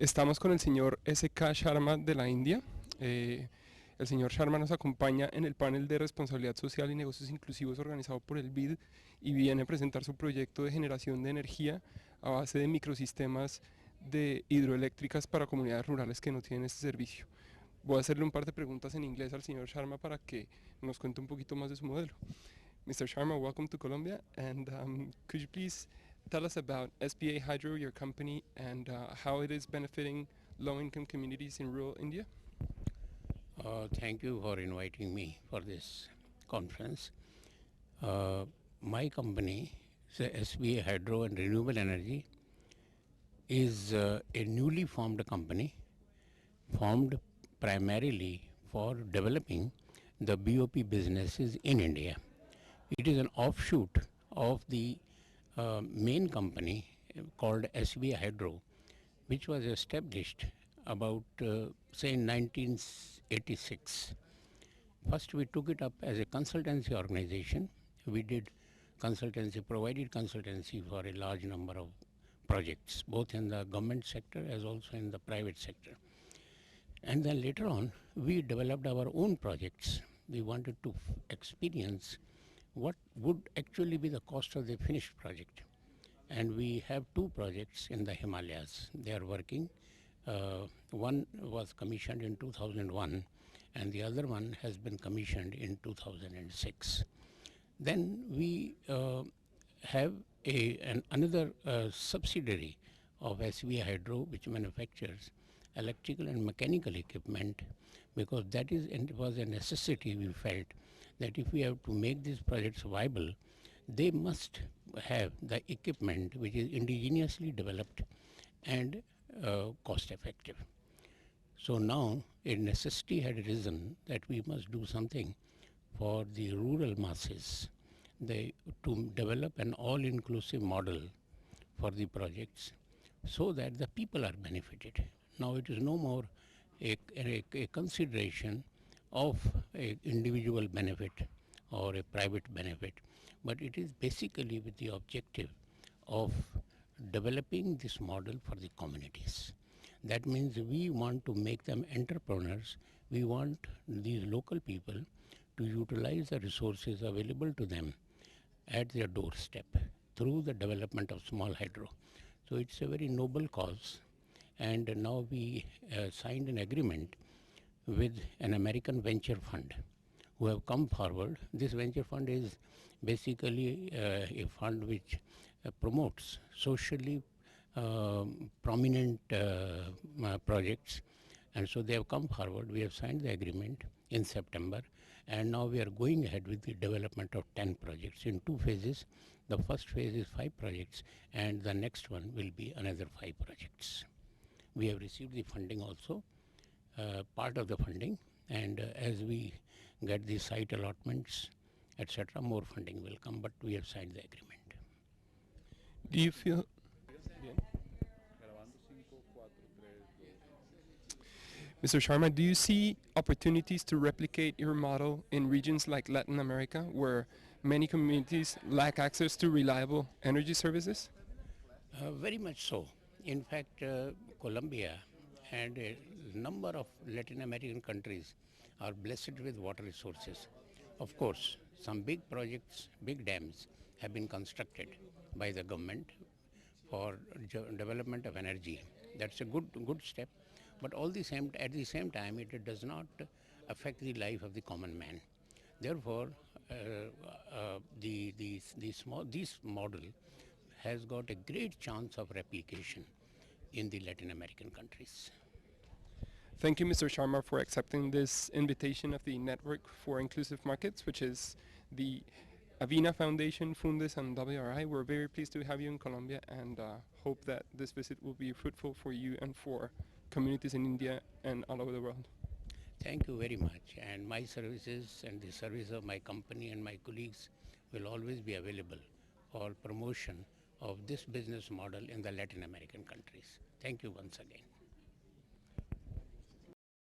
Estamos con el señor S.K. Sharma de la India. El señor Sharma nos acompaña en el panel de responsabilidad social y negocios inclusivos organizado por el BID y viene a presentar su proyecto de generación de energía a base de microsistemas de hidroeléctricas para comunidades rurales que no tienen este servicio. Voy a hacerle un par de preguntas en inglés al señor Sharma para que nos cuente un poquito más de su modelo. Mr. Sharma, welcome to Colombia, and could you please tell us about SBA Hydro, your company, and how it is benefiting low-income communities in rural India? Thank you for inviting me for this conference. My company, SBA Hydro and Renewable Energy, is a newly formed company formed primarily for developing the BOP businesses in India. It is an offshoot of the main company called SBA Hydro, which was established about, say, in 1986. First, we took it up as a consultancy organization. We did consultancy, provided consultancy for a large number of projects, both in the government sector as also in the private sector. And then later on, we developed our own projects. We wanted to experience what would actually be the cost of the finished project. And we have two projects in the Himalayas. They are working. One was commissioned in 2001 and the other one has been commissioned in 2006. Then we have another subsidiary of SBA Hydro which manufactures electrical and mechanical equipment, because that was a necessity. We felt that if we have to make these projects viable, they must have the equipment which is indigenously developed and cost effective. So now a necessity had arisen that we must do something for the rural masses, to develop an all-inclusive model for the projects so that the people are benefited. Now it is no more a consideration of an individual benefit or a private benefit, but it is basically with the objective of developing this model for the communities. That means we want to make them entrepreneurs. We want these local people to utilize the resources available to them at their doorstep through the development of small hydro. So it's a very noble cause. And now we signed an agreement with an American venture fund who have come forward. This venture fund is basically a fund which promotes socially prominent projects, and so they have come forward. We have signed the agreement in September, and now we are going ahead with the development of 10 projects in two phases. The first phase is 5 projects and the next one will be another 5 projects. We have received the funding also, part of the funding, and as we get the site allotments, etc., more funding will come, but we have signed the agreement. Do you feel... Mr. Sharma, do you see opportunities to replicate your model in regions like Latin America, where many communities lack access to reliable energy services? Very much so. In fact, Colombia and a number of Latin American countries are blessed with water resources. Of course, some big projects, big dams have been constructed by the government for development of energy. That's a good step, but at the same time, it does not affect the life of the common man. Therefore, this model has got a great chance of replication in the Latin American countries. Thank you, Mr. Sharma, for accepting this invitation of the Network for Inclusive Markets, which is the AVINA Foundation, Fundes, and WRI. We're very pleased to have you in Colombia and hope that this visit will be fruitful for you and for communities in India and all over the world. Thank you very much. And my services and the service of my company and my colleagues will always be available for promotion of this business model in the Latin American countries. Thank you once again.